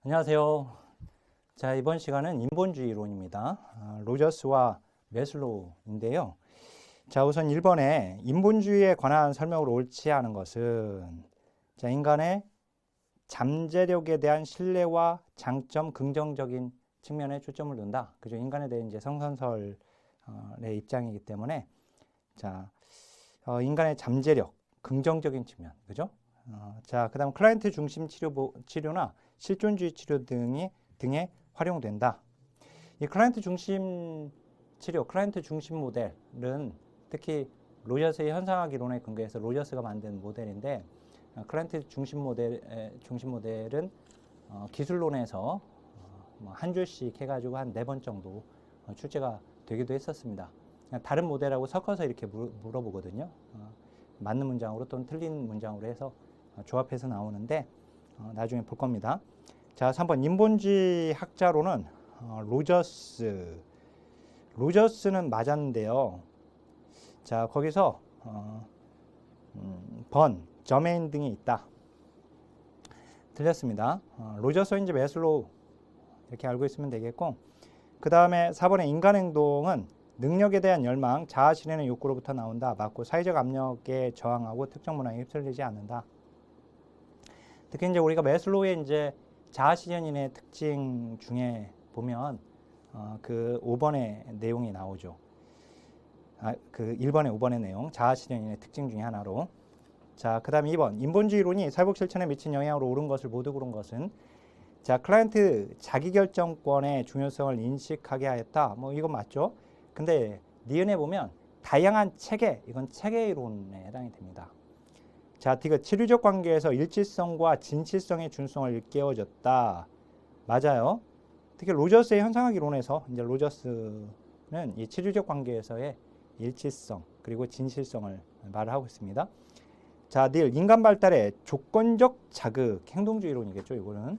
안녕하세요. 자, 이번 시간은 인본주의 이론입니다. 로저스와 매슬로우인데요. 자, 우선 1번에 인본주의에 관한 설명으로 옳지 않은 것은 자, 인간의 잠재력에 대한 신뢰와 장점, 긍정적인 측면에 초점을 둔다. 그죠? 인간에 대한 이제 성선설의 입장이기 때문에 자, 인간의 잠재력, 긍정적인 측면, 그죠? 자, 그다음 클라이언트 중심 치료나 실존주의 치료 등에 활용된다. 이 클라이언트 중심 치료, 클라이언트 중심 모델은 특히 로저스의 현상학 이론에 근거해서 로저스가 만든 모델인데 클라이언트 중심 모델은 기술론에서 한 줄씩 해가지고 한 4번 정도 출제가 되기도 했었습니다. 다른 모델하고 섞어서 이렇게 물어보거든요. 맞는 문장으로 또는 틀린 문장으로 해서 조합해서 나오는데 나중에 볼 겁니다. 자, 3번 인본주의 학자로는 로저스는 맞았는데요. 자, 거기서 저메인 등이 있다. 틀렸습니다. 로저스인지 매슬로우 이렇게 알고 있으면 되겠고, 그 다음에 4번의 인간 행동은 능력에 대한 열망, 자아 실현의 욕구로부터 나온다. 맞고, 사회적 압력에 저항하고 특정 문화에 휩쓸리지 않는다. 특히 이제 우리가 매슬로우의 이제 자아 실현인의 특징 중에 보면 그 5번의 내용이 나오죠. 그 1번에 5번의 내용, 자아 실현인의 특징 중에 하나로. 자, 그 다음에 2번, 인본주의론이 사회복 실천에 미친 영향으로 옳은 것을 모두 고른 것은 자, 클라이언트 자기결정권의 중요성을 인식하게 하였다. 뭐 이건 맞죠? 근데 니은에 보면 다양한 체계, 이건 체계 이론에 해당이 됩니다. 자, D가 치료적 관계에서 일치성과 진실성의 중요성을 일깨워줬다. 맞아요. 특히 로저스의 현상학 이론에서 이제 로저스는 이 치료적 관계에서의 일치성 그리고 진실성을 말을 하고 있습니다. 자, 닐 인간 발달의 조건적 자극 행동주의 이론이겠죠, 이거는.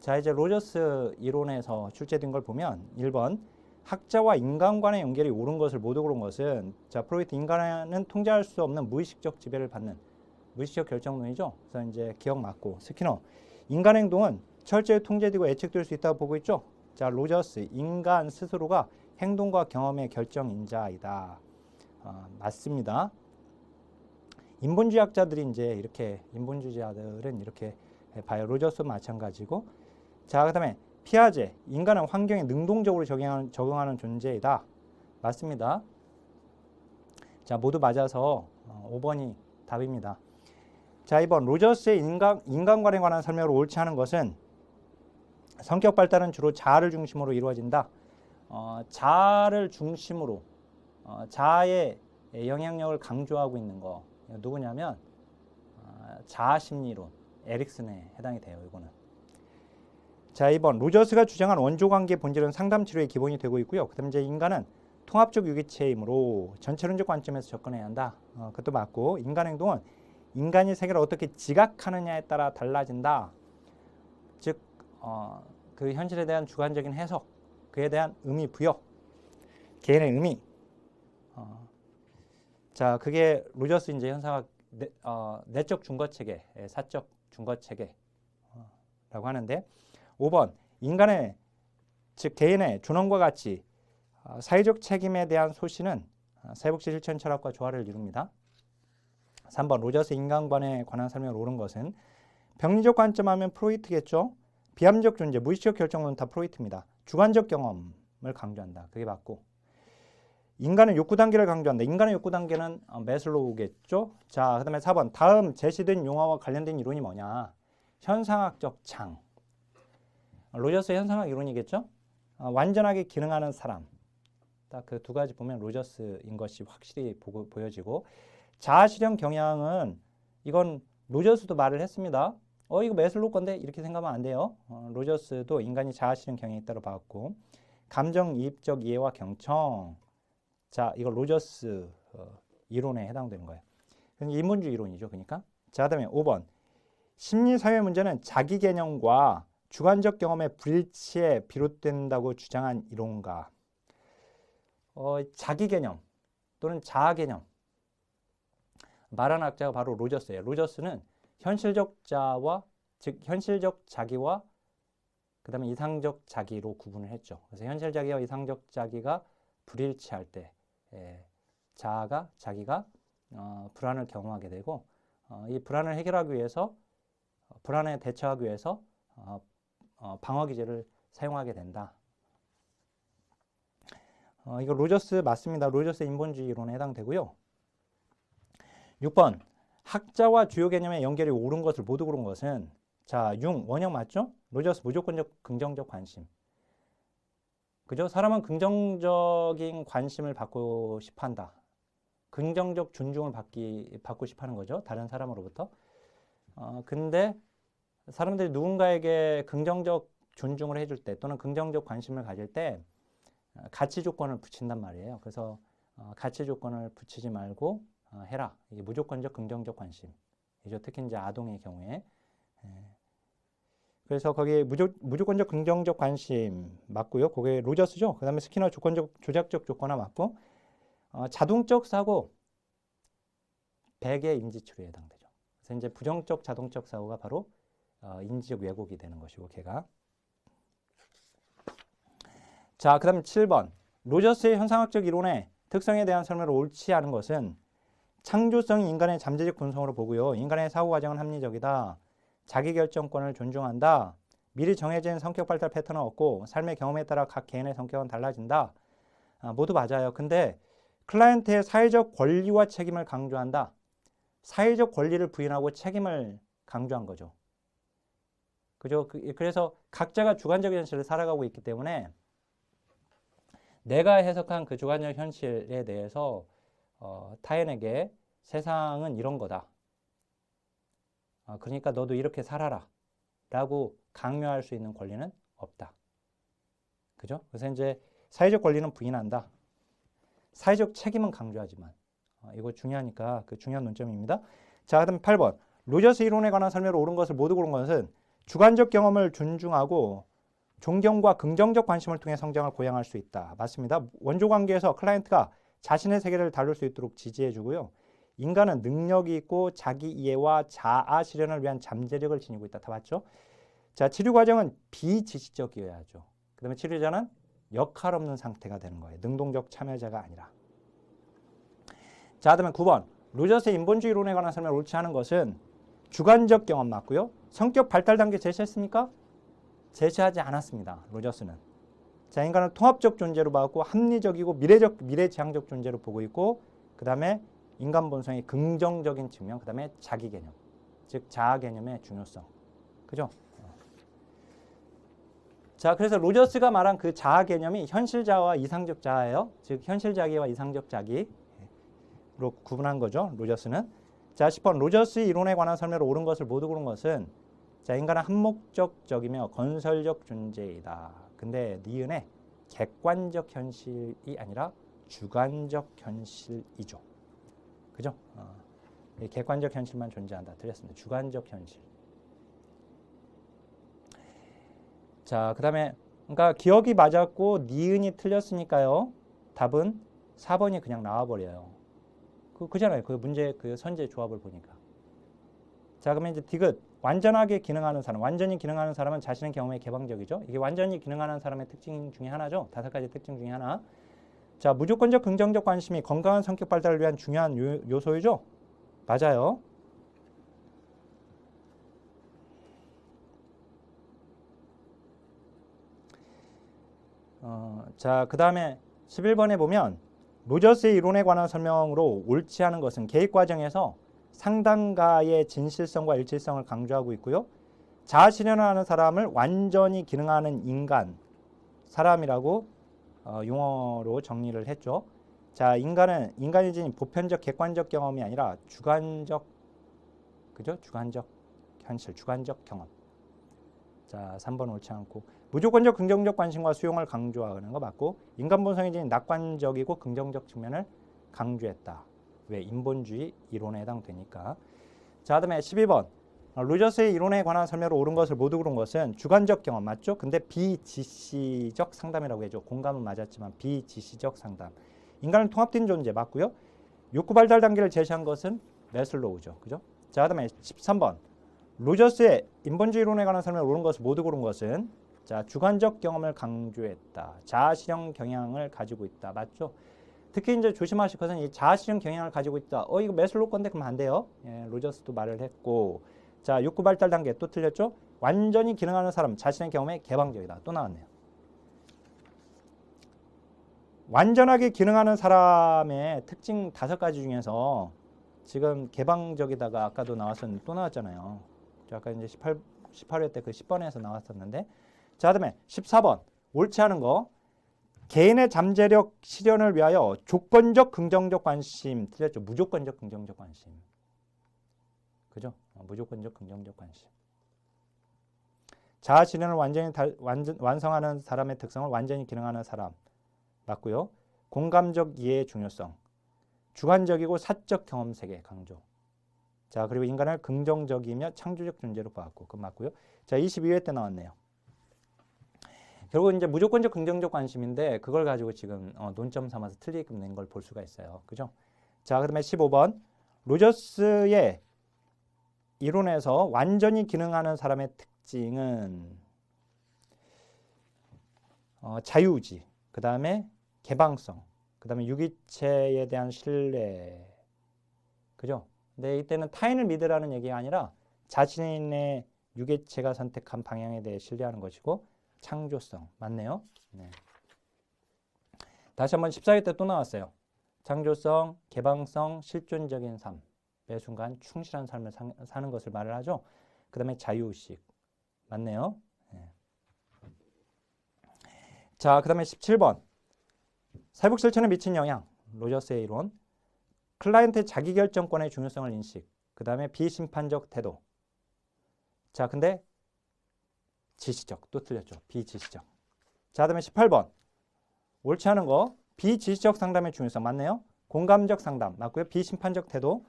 자, 이제 로저스 이론에서 출제된 걸 보면 1번 학자와 인간 간의 연결이 옳은 것을 모두 고른 것은 자, 프로이트 인간은 통제할 수 없는 무의식적 지배를 받는 무의식적 결정론이죠. 그래서 이제 기억 맞고 스키너 인간 행동은 철저히 통제되고 예측될 수 있다고 보고 있죠. 자, 로저스 인간 스스로가 행동과 경험의 결정인자이다. 맞습니다. 인본주의학자들이 이제 이렇게 인본주의자들은 이렇게 봐요. 로저스 마찬가지고. 자, 그다음에 피아제 인간은 환경에 능동적으로 적응하는 존재이다. 맞습니다. 자, 모두 맞아서 5번이 답입니다. 자, 2번 로저스의 인간관에 관한 설명으로 옳지 않은 것은 성격 발달은 주로 자아를 중심으로 이루어진다. 자아를 중심으로 자아의 영향력을 강조하고 있는 거 누구냐면 자아심리론 에릭슨에 해당이 돼요. 이거는. 자, 2번 로저스가 주장한 원조관계의 본질은 상담치료의 기본이 되고 있고요. 그 다음에 이제 인간은 통합적 유기체이므로 전체론적 관점에서 접근해야 한다. 그것도 맞고 인간 행동은 인간이 세계를 어떻게 지각하느냐에 따라 달라진다. 즉, 그 현실에 대한 주관적인 해석, 그에 대한 의미 부여, 개인의 의미. 자, 그게 로저스 이제 현상학 내적 중거체계, 사적 중거체계라고 하는데 5번 인간의 즉 개인의 존엄과 가치, 사회적 책임에 대한 소신은 사회복 실천 철학과 조화를 이룹니다. 3번 로저스 인간관에 관한 설명을 옳은 것은 병리적 관점하면 프로이트겠죠. 비함적 존재, 무의식적 결정론은 다 프로이트입니다. 주관적 경험을 강조한다. 그게 맞고 인간의 욕구 단계를 강조한다. 인간의 욕구 단계는 매슬로우겠죠. 자, 그 다음에 4번 다음 제시된 용어와 관련된 이론이 뭐냐. 현상학적 장. 로저스의 현상학 이론이겠죠. 완전하게 기능하는 사람. 딱 그 두 가지 보면 로저스인 것이 확실히 보여지고 자아실현 경향은 이건 로저스도 말을 했습니다. 이거 매슬로우 건데 이렇게 생각하면 안 돼요. 로저스도 인간이 자아실현 경향이 있다고 봤고 감정이입적 이해와 경청. 자, 이거 로저스 이론에 해당되는 거예요. 인본주의 이론이죠. 그러니까. 자, 그다음에 5번 심리사회 문제는 자기 개념과 주관적 경험의 불일치에 비롯된다고 주장한 이론가. 자기 개념 또는 자아 개념 말하는 학자가 바로 로저스예요. 로저스는 현실적 자와 즉 현실적 자기와 그 다음에 이상적 자기로 구분을 했죠. 그래서 현실 자기와 이상적 자기가 불일치할 때 자기가 불안을 경험하게 되고 이 불안을 해결하기 위해서 불안에 대처하기 위해서 방어 기제를 사용하게 된다. 이거 로저스 맞습니다. 로저스의 인본주의 이론에 해당되고요. 6번 학자와 주요 개념의 연결이 옳은 것을 모두 고른 것은 자, 원형 맞죠? 로저스 무조건적 긍정적 관심. 그죠? 사람은 긍정적인 관심을 받고 싶어 한다. 긍정적 존중을 받고 싶어 하는 거죠. 다른 사람으로부터. 근데 사람들이 누군가에게 긍정적 존중을 해줄 때 또는 긍정적 관심을 가질 때 가치 조건을 붙인단 말이에요. 그래서 가치 조건을 붙이지 말고 해라. 이게 무조건적 긍정적 관심이죠. 특히 이제 아동의 경우에. 그래서 거기에 무조건적 긍정적 관심 맞고요. 그게 로저스죠. 그 다음에 스키너 조작적 조건화 맞고 자동적 사고 백의 인지추리에 해당되죠. 그래서 이제 부정적 자동적 사고가 바로 인지적 왜곡이 되는 것이고 걔가. 자, 그 다음에 7번 로저스의 현상학적 이론의 특성에 대한 설명을 옳지 않은 것은 창조성이 인간의 잠재적 본성으로 보고요. 인간의 사고 과정은 합리적이다. 자기 결정권을 존중한다. 미리 정해진 성격 발달 패턴은 없고 삶의 경험에 따라 각 개인의 성격은 달라진다. 모두 맞아요. 근데 클라이언트의 사회적 권리와 책임을 강조한다. 사회적 권리를 부인하고 책임을 강조한 거죠. 그죠? 그래서 각자가 주관적 현실을 살아가고 있기 때문에 내가 해석한 그 주관적 현실에 대해서 타인에게 세상은 이런 거다. 그러니까 너도 이렇게 살아라 라고 강요할 수 있는 권리는 없다. 그죠? 그래서 이제 사회적 권리는 부인한다. 사회적 책임은 강조하지만 이거 중요하니까 그 중요한 논점입니다. 자, 그다음 8번 로저스 이론에 관한 설명을 옳은 것을 모두 고른 것은 주관적 경험을 존중하고 존경과 긍정적 관심을 통해 성장을 고양할 수 있다. 맞습니다. 원조 관계에서 클라이언트가 자신의 세계를 다룰 수 있도록 지지해 주고요. 인간은 능력이 있고 자기 이해와 자아 실현을 위한 잠재력을 지니고 있다. 다 맞죠? 자, 치료 과정은 비지시적이어야 하죠. 그 다음에 치료자는 역할 없는 상태가 되는 거예요. 능동적 참여자가 아니라. 자, 그다음에 9번 로저스의 인본주의 이론에 관한 설명을 옳지 않은 것은 주관적 경험 맞고요. 성격 발달 단계 제시했습니까? 제시하지 않았습니다. 로저스는. 자, 인간은 통합적 존재로 봤고 합리적이고 미래지향적 존재로 보고 있고 그 다음에 인간 본성의 긍정적인 측면, 그 다음에 자기 개념, 즉 자아 개념의 중요성. 그죠? 자, 그래서 로저스가 말한 그 자아 개념이 현실 자아와 이상적 자아예요. 즉 현실 자기와 이상적 자기로 구분한 거죠. 로저스는. 자, 10번 로저스의 이론에 관한 설명을 옳은 것을 모두 고른 것은 자, 인간은 한목적이며 건설적 존재이다. 근데 니은의 객관적 현실이 아니라 주관적 현실이죠. 그죠? 객관적 현실만 존재한다. 틀렸습니다. 주관적 현실. 자, 그 다음에 그러니까 기억이 맞았고 니은이 틀렸으니까요. 답은 4번이 그냥 나와버려요. 그잖아요. 그 문제 그 선제 조합을 보니까. 자, 그러면 이제 디귿 완전하게 기능하는 사람. 완전히 기능하는 사람은 자신의 경험에 개방적이죠. 이게 완전히 기능하는 사람의 특징 중에 하나죠. 5가지 특징 중에 하나. 자, 무조건적 긍정적 관심이 건강한 성격 발달을 위한 중요한 요소이죠. 맞아요. 자, 그 다음에 11번에 보면 로저스의 이론에 관한 설명으로 옳지 않은 것은 개입 과정에서 상담가의 진실성과 일치성을 강조하고 있고요. 자아 실현을 하는 사람을 완전히 기능하는 인간, 사람이라고 용어로 정리를 했죠. 자, 인간이 지닌 보편적 객관적 경험이 아니라 주관적, 그죠? 주관적 현실, 주관적 경험. 자, 3번 옳지 않고 무조건적 긍정적 관심과 수용을 강조하는 거 맞고 인간 본성이 지닌 낙관적이고 긍정적 측면을 강조했다. 왜? 인본주의 이론에 해당되니까. 자, 그다음에 12번 로저스의 이론에 관한 설명으로 옳은 것을 모두 고른 것은 주관적 경험 맞죠? 근데 비지시적 상담이라고 해줘. 공감은 맞았지만 비지시적 상담. 인간은 통합된 존재 맞고요. 욕구 발달 단계를 제시한 것은 매슬로우죠. 그죠? 자, 그다음에 13번 로저스의 인본주의 이론에 관한 설명을 옳은 것을 모두 고른 것은 자, 주관적 경험을 강조했다. 자아실현 경향을 가지고 있다. 맞죠? 특히 이제 조심하실 것은 이 자아실현 경향을 가지고 있다. 이거 매슬로우 건데 그럼 안 돼요. 예, 로저스도 말을 했고. 자, 욕구 발달 단계 또 틀렸죠? 완전히 기능하는 사람, 자신의 경험에 개방적이다. 또 나왔네요. 완전하게 기능하는 사람의 특징 5가지 중에서 지금 개방적이다가 아까도 나왔었는데 또 나왔잖아요. 아까 이제 18회 때 그 10번에서 나왔었는데. 자, 그다음에 14번. 옳지 않은 거. 개인의 잠재력 실현을 위하여 조건적 긍정적 관심. 틀렸죠? 무조건적 긍정적 관심. 그죠? 무조건적 긍정적 관심. 자아 실현을 완성하는 사람의 특성을 완전히 기능하는 사람. 맞고요. 공감적 이해의 중요성. 주관적이고 사적 경험 세계 강조. 자, 그리고 인간을 긍정적이며 창조적 존재로 보았고. 그건 맞고요. 자, 22회 때 나왔네요. 결국 이제 무조건적 긍정적 관심인데 그걸 가지고 지금 논점 삼아서 틀리게끔 낸 걸 볼 수가 있어요. 그죠? 자, 그다음에 15번. 로저스의 이론에서 완전히 기능하는 사람의 특징은 자유의지, 그 다음에 개방성, 그 다음에 유기체에 대한 신뢰. 그죠? 근데 이때는 타인을 믿으라는 얘기가 아니라 자신의 유기체가 선택한 방향에 대해 신뢰하는 것이고 창조성. 맞네요. 네. 다시 한번 14회 때 또 나왔어요. 창조성, 개방성, 실존적인 삶. 매 순간 충실한 삶을 사는 것을 말을 하죠. 그 다음에 자유의식. 맞네요. 네. 자, 그 다음에 17번. 사회복 실천에 미친 영향. 로저스의 이론. 클라이언트의 자기결정권의 중요성을 인식. 그 다음에 비심판적 태도. 자, 근데 지시적. 또 틀렸죠. 비지시적. 자, 그 다음에 18번. 옳지 않은 거. 비지시적 상담의 중요성. 맞네요. 공감적 상담. 맞고요. 비심판적 태도.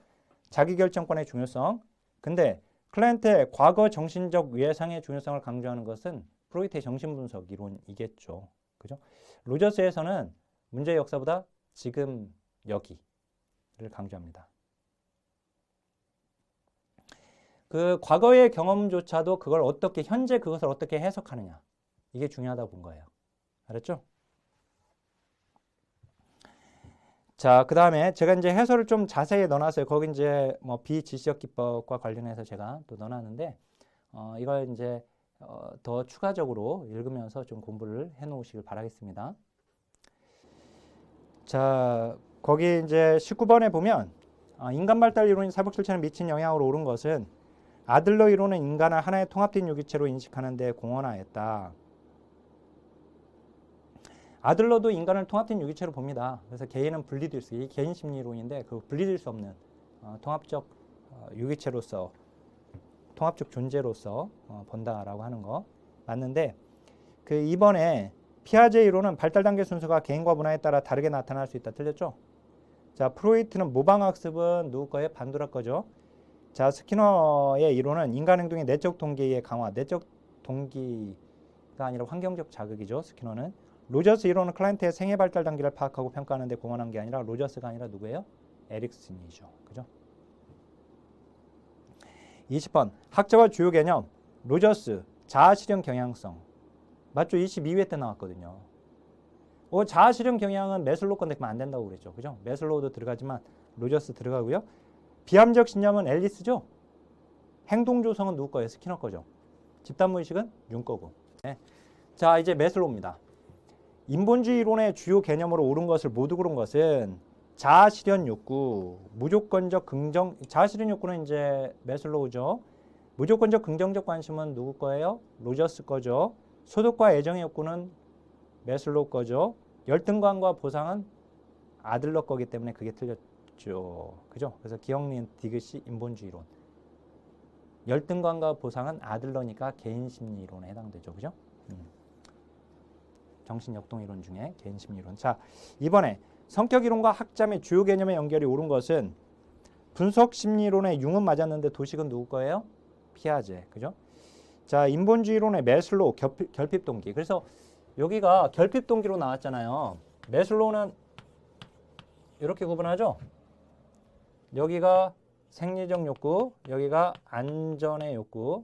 자기결정권의 중요성. 근데 클라이언트의 과거 정신적 외상의 중요성을 강조하는 것은 프로이트의 정신분석 이론이겠죠. 그죠? 로저스에서는 문제의 역사보다 지금 여기를 강조합니다. 그 과거의 경험조차도 그걸 어떻게 현재 그것을 어떻게 해석하느냐. 이게 중요하다고 본 거예요. 알았죠? 자, 그 다음에 제가 이제 해설을 좀 자세히 넣어놨어요. 거기 이제 뭐 비지시적 기법과 관련해서 제가 또 넣어놨는데, 이걸 이제 더 추가적으로 읽으면서 좀 공부를 해 놓으시길 바라겠습니다. 자, 거기 이제 19번에 보면, 인간 발달 이론이 사회복 실천에 미친 영향으로 옳은 것은 아들러 이론은 인간을 하나의 통합된 유기체로 인식하는 데 공헌하였다. 아들러도 인간을 통합된 유기체로 봅니다. 그래서 개인은 분리될 수, 이 개인 심리론인데 그 분리될 수 없는 통합적 유기체로서, 통합적 존재로서 본다라고 하는 거 맞는데, 그 이번에 피아제 이론은 발달 단계 순서가 개인과 문화에 따라 다르게 나타날 수 있다. 틀렸죠? 자, 프로이트는 모방학습은 누구 거예요? 반도라 거죠. 자, 스키너의 이론은 인간 행동의 내적 동기의 강화, 내적 동기가 아니라 환경적 자극이죠. 스키너는. 로저스 이론은 클라이언트의 생애 발달 단계를 파악하고 평가하는 데 공헌한 게 아니라 로저스가 아니라 누구예요? 에릭슨이죠. 그죠? 20번. 학자와 주요 개념. 로저스, 자아실현 경향성. 맞죠? 22회 때 나왔거든요. 자아실현 경향은 매슬로우 건데 그러면 안 된다고 그랬죠. 그죠? 매슬로우도 들어가지만 로저스 들어가고요. 비함적 신념은 앨리스죠? 행동 조성은 누구 거예요? 스키너 거죠. 집단 무의식은 융 거고. 네. 자, 이제 매슬로우입니다. 인본주의 이론의 주요 개념으로 옳은 것을 모두 고른 것은 자아실현 욕구, 무조건적 긍정, 자아실현 욕구는 이제 매슬로우죠. 무조건적 긍정적 관심은 누구 거예요? 로저스 거죠. 소득과 애정의 욕구는 매슬로우 거죠. 열등감과 보상은 아들러 거기 때문에 그게 틀렸죠. 그죠? 그래서 기억니은 디귿이 인본주의 이론. 열등감과 보상은 아들러니까 개인 심리 이론에 해당되죠. 그죠? 정신 역동 이론 중에 개인 심리 이론. 자, 이번에 성격 이론과 학자의 주요 개념의 연결이 옳은 것은 분석 심리 이론의 융은 맞았는데 도식은 누구 거예요? 피아제. 그죠? 자, 인본주의 이론의 매슬로우 결핍 동기. 그래서 여기가 결핍 동기로 나왔잖아요. 매슬로우는 이렇게 구분하죠. 여기가 생리적 욕구, 여기가 안전의 욕구,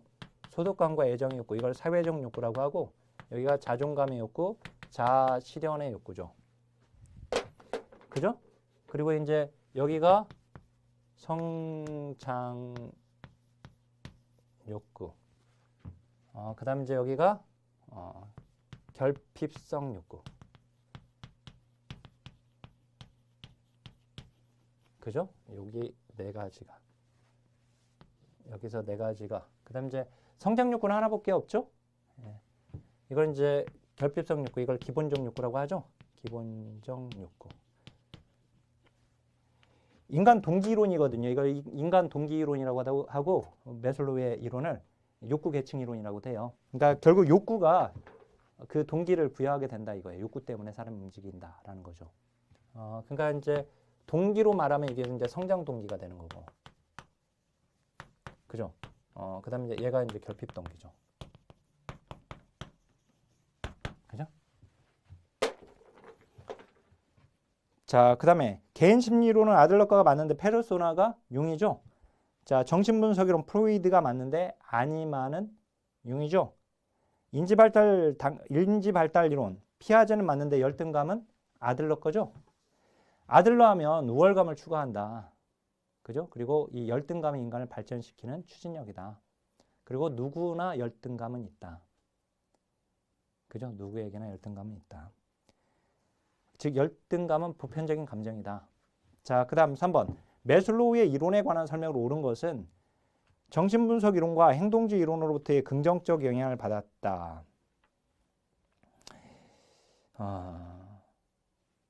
소득감과 애정의 욕구. 이걸 사회적 욕구라고 하고, 여기가 자존감의 욕구, 자아실현의 욕구죠. 그죠? 그리고 이제 여기가 성장 욕구. 그 다음에 이제 여기가 결핍성 욕구. 그죠? 여기 네 가지가. 여기서 네 가지가. 그 다음에 이제 성장 욕구는 하나밖에 없죠? 예. 이걸 이제 결핍성 욕구, 이걸 기본적 욕구라고 하죠? 기본적 욕구. 인간 동기 이론이거든요. 이걸 인간 동기 이론이라고 하고 매슬로우의 이론을 욕구 계층 이론이라고 돼요. 그러니까 결국 욕구가 그 동기를 부여하게 된다 이거예요. 욕구 때문에 사람이 움직인다라는 거죠. 그러니까 이제 동기로 말하면 이게 이제 성장 동기가 되는 거고, 그죠? 그다음에 이제 얘가 이제 결핍 동기죠. 그죠? 자, 그다음에 개인 심리론은 아들러가가 맞는데 페르소나가 융이죠. 자, 정신분석이론 프로이드가 맞는데 아니마는 융이죠. 인지발달 이론 피아제는 맞는데 열등감은 아들러 거죠. 아들러 하면 우월감을 추구한다. 그죠? 그리고 이 열등감이 인간을 발전시키는 추진력이다. 그리고 누구나 열등감은 있다. 그죠? 누구에게나 열등감은 있다. 즉 열등감은 보편적인 감정이다. 자, 그 다음 3번. 매슬로우의 이론에 관한 설명을 옳은 것은 정신분석 이론과 행동주의 이론으로부터의 긍정적 영향을 받았다.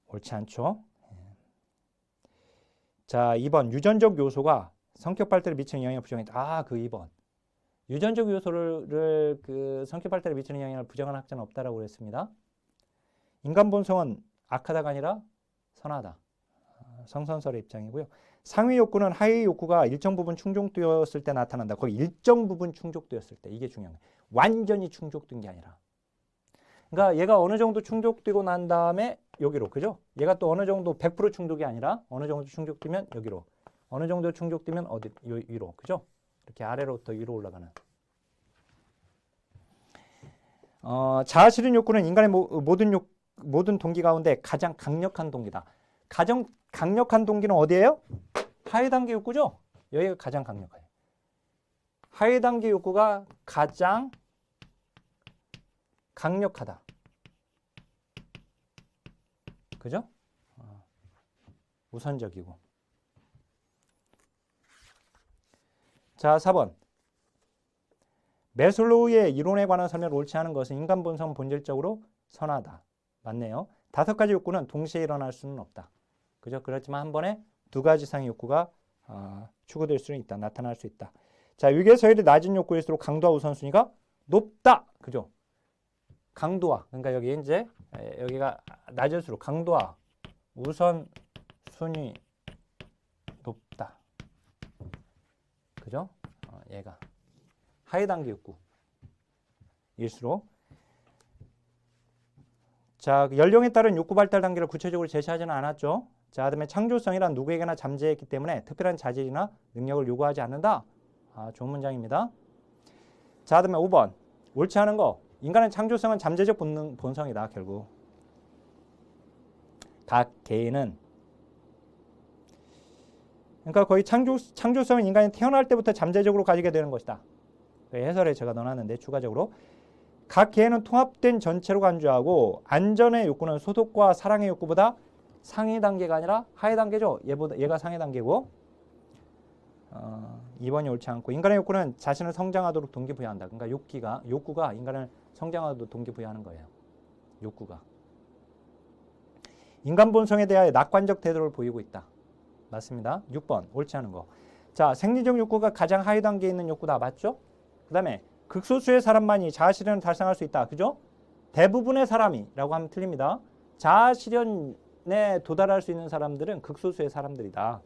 옳지 않죠? 자, 2번. 유전적 요소가 성격 발달에 미치는 영향을 부정했다. 그 2번. 유전적 요소를 그 성격 발달에 미치는 영향을 부정하는 학자는 없다라고 그랬습니다. 인간 본성은 악하다가 아니라 선하다. 성선설의 입장이고요. 상위 욕구는 하위 욕구가 일정 부분 충족되었을 때 나타난다. 거기 일정 부분 충족되었을 때. 이게 중요한 거예요. 완전히 충족된 게 아니라. 그러니까 얘가 어느 정도 충족되고 난 다음에 여기로. 그죠? 얘가 또 어느 정도 100% 충족이 아니라 어느 정도 충족되면 여기로. 어느 정도 충족되면 어디 위로. 그죠? 이렇게 아래로부터 위로 올라가는. 자아실현 욕구는 인간의 모든 동기 가운데 가장 강력한 동기다. 가장 강력한 동기는 어디예요? 하위 단계 욕구죠? 여기가 가장 강력해요. 하위 단계 욕구가 가장 강력하다. 그죠? 우선적이고. 자, 4번. 매슬로우의 이론에 관한 설명을 옳지 않은 것은 인간 본성은 본질적으로 선하다. 맞네요. 5가지 욕구는 동시에 일어날 수는 없다. 그죠? 그렇지만 한 번에 2가지 이상의 욕구가 추구될 수는 있다. 나타날 수 있다. 자, 위계서열이 낮은 욕구일수록 강도와 우선순위가 높다. 그죠? 강도와. 그러니까 여기 이제 여기가 낮을수록 강도와 우선순위 높다. 그죠? 얘가 하위 단계 욕구일수록. 자, 연령에 따른 욕구 발달 단계를 구체적으로 제시하지는 않았죠. 자, 그다음에 창조성이란 누구에게나 잠재했기 때문에 특별한 자질이나 능력을 요구하지 않는다. 좋은 문장입니다. 자, 그다음에 5번. 옳지 않은 거. 인간의 창조성은 잠재적 본성이다. 결국. 각 개인은. 그러니까 거의 창조성은 인간이 태어날 때부터 잠재적으로 가지게 되는 것이다. 해설에 제가 넣어놨는데 추가적으로. 각 개인은 통합된 전체로 간주하고 안전의 욕구는 소득과 사랑의 욕구보다 상위 단계가 아니라 하위 단계죠. 얘가 상위 단계고. 2번이 옳지 않고 인간의 욕구는 자신을 성장하도록 동기부여한다. 그러니까 욕구가 인간을 성장하도록 동기부여하는 거예요. 욕구가. 인간 본성에 대하여 낙관적 태도를 보이고 있다. 맞습니다. 6번 옳지 않은 거. 자, 생리적 욕구가 가장 하위 단계에 있는 욕구다. 맞죠? 그 다음에 극소수의 사람만이 자아실현을 달성할 수 있다. 그죠? 대부분의 사람이라고 하면 틀립니다. 자아실현에 도달할 수 있는 사람들은 극소수의 사람들이다.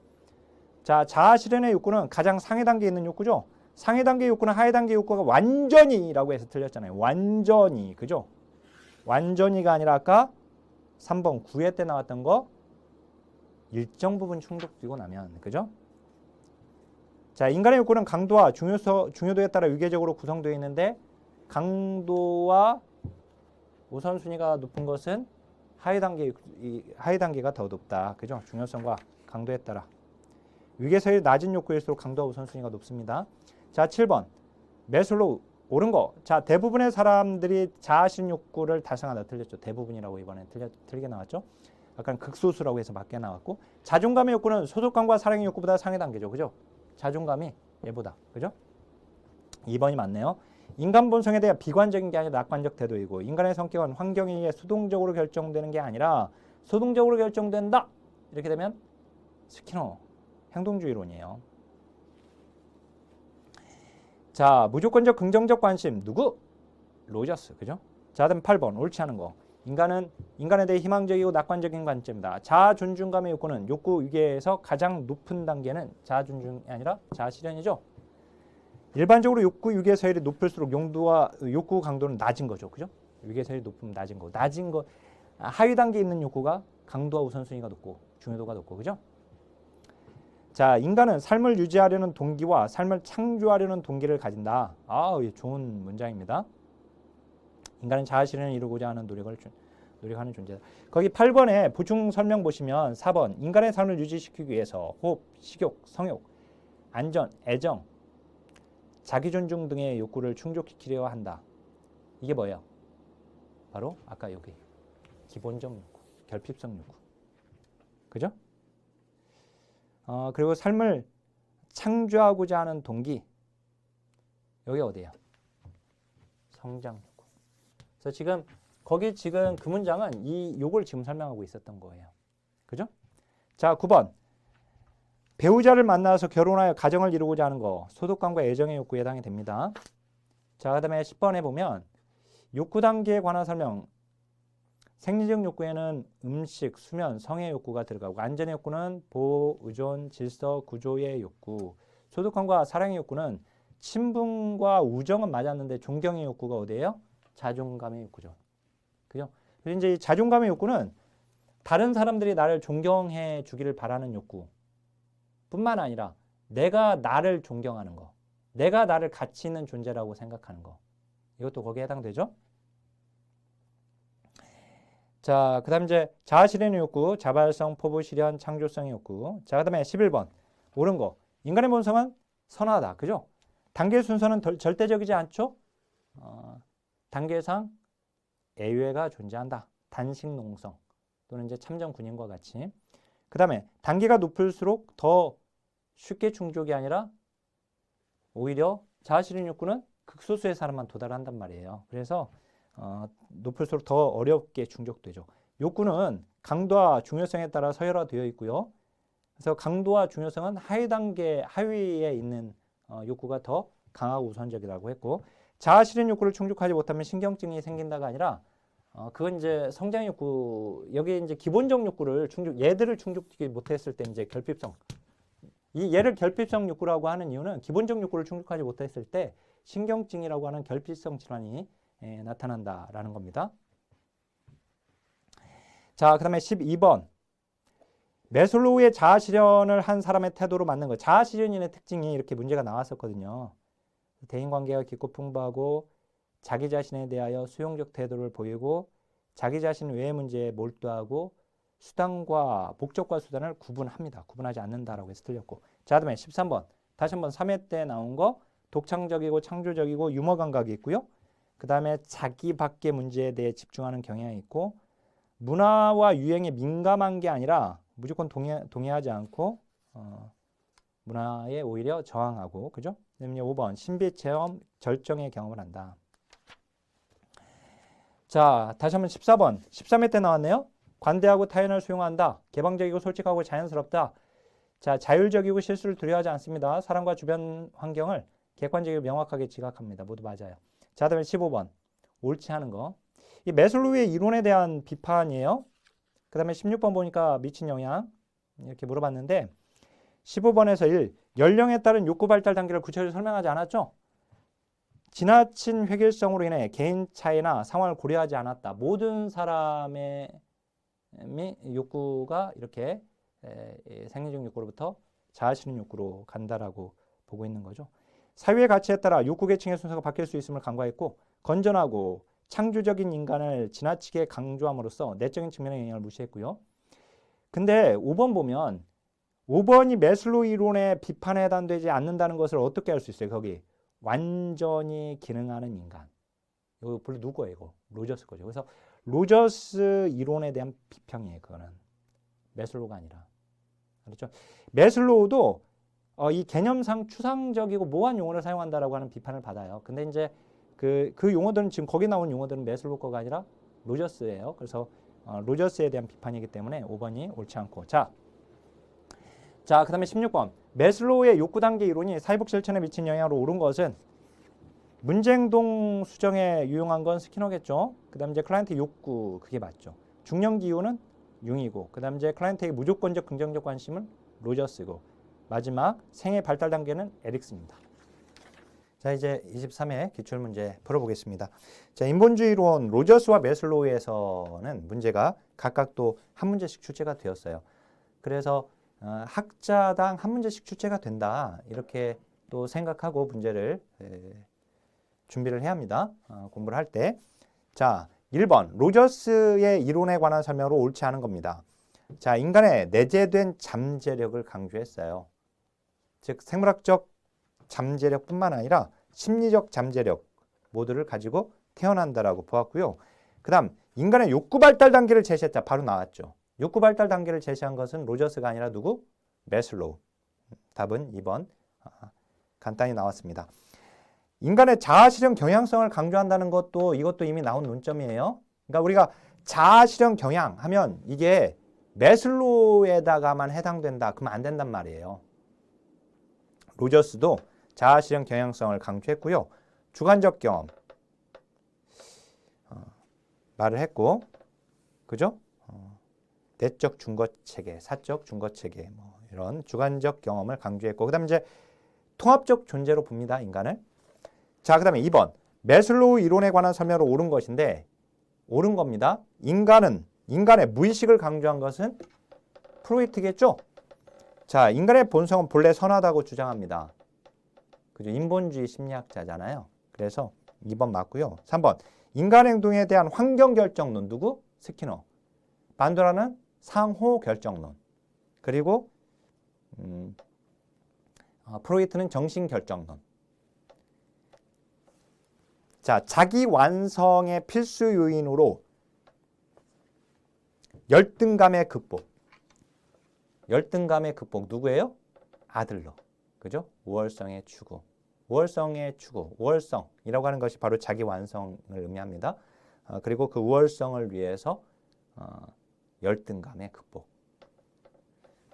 자, 자아실현의 욕구는 가장 상위 단계에 있는 욕구죠. 상위 단계 욕구는 하위 단계 욕구가 완전히라고 해서 틀렸잖아요. 완전히. 그죠? 완전히가 아니라 아까 3번 9회 때 나왔던 거 일정 부분 충족되고 나면. 그죠? 자, 인간의 욕구는 강도와 중요도에 따라 유계적으로 구성되어 있는데 강도와 우선순위가 높은 것은 하위 단계가 더 높다. 그죠? 중요성과 강도에 따라. 위계서열이 낮은 욕구일수록 강도와 우선순위가 높습니다. 자, 7번. 매슬로우 옳은 거. 자, 대부분의 사람들이 자아실현 욕구를 달성한다. 틀렸죠. 대부분이라고 이번에 틀리게 나왔죠. 약간 극소수라고 해서 맞게 나왔고, 자존감의 욕구는 소속감과 사랑의 욕구보다 상위 단계죠. 그죠? 자존감이 얘보다. 그죠? 2번이 맞네요. 인간 본성에 대한 비관적인 게 아니라 낙관적 태도이고, 인간의 성격은 환경에 의해 수동적으로 결정되는 게 아니라 소동적으로 결정된다. 이렇게 되면 스키너 행동주의론이에요. 자, 무조건적 긍정적 관심 누구? 로저스. 그죠? 자, 다음 8번 옳지 않은 거. 인간은 인간에 대해 희망적이고 낙관적인 관점이다. 자아 존중감의 욕구는 욕구 위계에서 가장 높은 단계는 자아 존중이 아니라 자아 실현이죠. 일반적으로 욕구 위계 서열이 높을수록 욕구 강도는 낮은 거죠. 그죠? 위계 서열이 높으면 낮은 거. 하위 단계에 있는 욕구가 강도와 우선순위가 높고 중요도가 높고. 그죠? 자, 인간은 삶을 유지하려는 동기와 삶을 창조하려는 동기를 가진다. 좋은 문장입니다. 인간은 자아 실현을 이루고자 하는 노력하는 존재다. 거기 8번에 보충 설명 보시면 4번 인간의 삶을 유지시키기 위해서 호흡, 식욕, 성욕, 안전, 애정, 자기 존중 등의 욕구를 충족시키려 한다. 이게 뭐예요? 바로 아까 여기 기본적 욕구, 결핍성 욕구. 그죠? 그리고 삶을 창조하고자 하는 동기. 여기 어디예요? 성장 욕구. 그래서 지금 그 문장은 이 욕을 지금 설명하고 있었던 거예요. 그죠? 자, 9번. 배우자를 만나서 결혼하여 가정을 이루고자 하는 거. 소속감과 애정의 욕구에 해당이 됩니다. 자, 그 다음에 10번에 보면 욕구 단계에 관한 설명. 생리적 욕구에는 음식, 수면, 성의 욕구가 들어가고, 안전의 욕구는 보호, 의존, 질서, 구조의 욕구, 소속감과 사랑의 욕구는 친분과 우정은 맞았는데 존경의 욕구가 어디예요? 자존감의 욕구죠. 그죠? 그래서 이제 이 자존감의 욕구는 다른 사람들이 나를 존경해 주기를 바라는 욕구 뿐만 아니라 내가 나를 존경하는 거, 내가 나를 가치 있는 존재라고 생각하는 거, 이것도 거기에 해당되죠? 자, 그 다음 이제 자아실현의 욕구, 자발성, 포부실현, 창조성의 욕구. 자, 그 다음에 11번. 옳은 거. 인간의 본성은 선하다. 그죠? 단계 순서는 절대적이지 않죠? 단계상 애외가 존재한다. 단식 농성 또는 이제 참전 군인과 같이. 그 다음에 단계가 높을수록 더 쉽게 충족이 아니라 오히려 자아실현 욕구는 극소수의 사람만 도달한단 말이에요. 그래서 높을수록 더 어렵게 충족되죠. 욕구는 강도와 중요성에 따라 서열화되어 있고요. 그래서 강도와 중요성은 하위에 있는 욕구가 더 강하고 우선적이라고 했고, 자아실현 욕구를 충족하지 못하면 신경증이 생긴다가 아니라 그건 이제 성장 욕구, 여기 이제 기본적 욕구를 얘들을 충족하지 못했을 때 이제 결핍성. 얘를 결핍성 욕구라고 하는 이유는 기본적 욕구를 충족하지 못했을 때 신경증이라고 하는 결핍성 질환이 나타난다라는 겁니다. 자, 그 다음에 12번. 매슬로우의 자아실현을 한 사람의 태도로 맞는 거. 자아실현인의 특징이 이렇게 문제가 나왔었거든요. 대인관계가 깊고 풍부하고 자기 자신에 대하여 수용적 태도를 보이고 자기 자신 외의 문제에 몰두하고 수단과 목적과 수단을 구분합니다. 구분하지 않는다라고 해서 틀렸고. 자, 그다음에 13번. 다시 한번 3회 때 나온 거. 독창적이고 창조적이고 유머 감각이 있고요. 그 다음에 자기 밖의 문제에 대해 집중하는 경향이 있고, 문화와 유행에 민감한 게 아니라 무조건 동의하지 않고 문화에 오히려 저항하고. 그죠? 그다음에 5번. 신비 체험 절정의 경험을 한다. 자, 다시 한번 14번. 13회 때 나왔네요. 관대하고 타인을 수용한다. 개방적이고 솔직하고 자연스럽다. 자, 자율적이고 실수를 두려워하지 않습니다. 사람과 주변 환경을 객관적이고 명확하게 지각합니다. 모두 맞아요. 자, 다음에 15번. 옳지 않은 거. 이 매슬로우의 이론에 대한 비판이에요. 그 다음에 16번 보니까 미친 영향. 이렇게 물어봤는데 15번에서 1. 연령에 따른 욕구 발달 단계를 구체적으로 설명하지 않았죠? 지나친 획일성으로 인해 개인 차이나 상황을 고려하지 않았다. 모든 사람의 욕구가 이렇게 생리적 욕구로부터 자아실현 욕구로 간다라고 보고 있는 거죠. 사회의 가치에 따라 욕구 계층의 순서가 바뀔 수 있음을 간과했고, 건전하고 창조적인 인간을 지나치게 강조함으로써 내적인 측면의 영향을 무시했고요. 근데 5번 보면 5번이 매슬로우 이론의 비판에 해당되지 않는다는 것을 어떻게 알 수 있어요? 거기 완전히 기능하는 인간. 이거 본래 누구예요? 이거 로저스 거죠. 그래서 로저스 이론에 대한 비평이에요. 그거는 매슬로우가 아니라. 그렇죠? 매슬로우도 이 개념상 추상적이고 모호한 용어를 사용한다라고 하는 비판을 받아요. 근데 이제 그 용어들은 지금 거기 나온 용어들은 매슬로우 거가 아니라 로저스예요. 그래서 로저스에 대한 비판이기 때문에 5번이 옳지 않고. 자, 그 다음에 16번. 매슬로우의 욕구 단계 이론이 사회복 실천에 미친 영향으로 옳은 것은 문제행동 수정에 유용한 건 스키너겠죠. 그 다음 이제 클라이언트 욕구, 그게 맞죠. 중년 기후는 융이고, 그 다음 이제 클라이언트에게 무조건적 긍정적 관심은 로저스고, 마지막 생애 발달 단계는 에릭슨입니다. 자, 이제 23회 기출문제 풀어보겠습니다. 자, 인본주의론 로저스와 매슬로우에서는 문제가 각각 또 한 문제씩 출제가 되었어요. 그래서 학자당 한 문제씩 출제가 된다, 이렇게 또 생각하고 문제를 준비를 해야 합니다. 공부를 할 때. 자, 1번 로저스의 이론에 관한 설명으로 옳지 않은 겁니다. 자, 인간의 내재된 잠재력을 강조했어요. 즉 생물학적 잠재력뿐만 아니라 심리적 잠재력 모두를 가지고 태어난다라고 보았고요. 그 다음 인간의 욕구 발달 단계를 제시했다. 바로 나왔죠. 욕구 발달 단계를 제시한 것은 로저스가 아니라 누구? 매슬로우. 답은 2번. 간단히 나왔습니다. 인간의 자아실현 경향성을 강조한다는 것도 이것도 이미 나온 논점이에요. 그러니까 우리가 자아실현 경향 하면 이게 매슬로우에다가만 해당된다. 그러면 안 된단 말이에요. 로저스도 자아실현 경향성을 강조했고요. 주관적 경험 말을 했고, 그죠? 내적 준거체계, 사적 준거체계 뭐 이런 주관적 경험을 강조했고, 그다음에 이제 통합적 존재로 봅니다, 인간을. 자, 그다음에 2번 매슬로우 이론에 관한 설명으로 옳은 것인데 옳은 겁니다. 인간의 무의식을 강조한 것은 프로이트겠죠? 자, 인간의 본성은 본래 선하다고 주장합니다. 그죠? 인본주의 심리학자잖아요. 그래서 2번 맞고요. 3번 인간 행동에 대한 환경 결정론 누구? 스키너. 반도라는 상호 결정론. 그리고 프로이트는 정신 결정론. 자, 자기 완성의 필수 요인으로 열등감의 극복. 열등감의 극복 누구예요? 아들러. 그죠? 우월성의 추구. 우월성의 추구. 우월성이라고 하는 것이 바로 자기 완성을 의미합니다. 그리고 그 우월성을 위해서 열등감의 극복을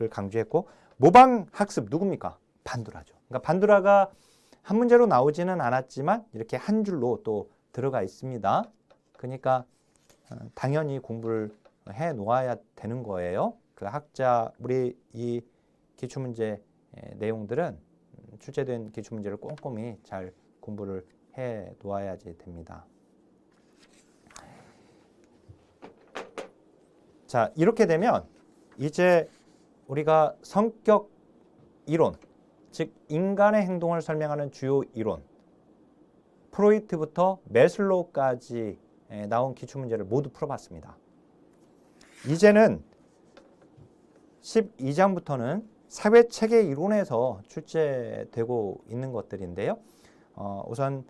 강조했고, 모방 학습 누굽니까? 반도라죠. 그러니까 반도라가 한 문제로 나오지는 않았지만 이렇게 한 줄로 또 들어가 있습니다. 그러니까 당연히 공부를 해 놓아야 되는 거예요. 그 학자, 우리 이 기출문제 내용들은 출제된 기출문제를 꼼꼼히 잘 공부를 해 놓아야지 됩니다. 자, 이렇게 되면 이제 우리가 성격 이론, 즉 인간의 행동을 설명하는 주요 이론, 프로이트부터 매슬로우까지 나온 기출문제를 모두 풀어봤습니다. 이제는 12장부터는 사회체계 이론에서 출제되고 있는 것들인데요. 우선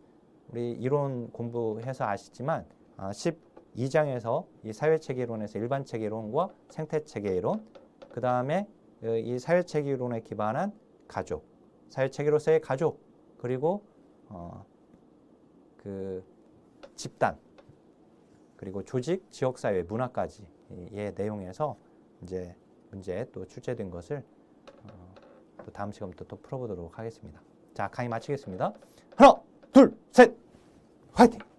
우리 이론 공부해서 아시지만 12장에서 이 사회체계 이론에서 일반체계 이론과 생태체계 이론, 그 다음에 이 사회체계 이론에 기반한 가족, 사회체계로서의 가족, 그리고 그 집단, 그리고 조직, 지역사회, 문화까지의 내용에서 이제 문제 또 출제된 것을 또 다음 시간부터 또 풀어보도록 하겠습니다. 자, 강의 마치겠습니다. 하나, 둘, 셋, 화이팅!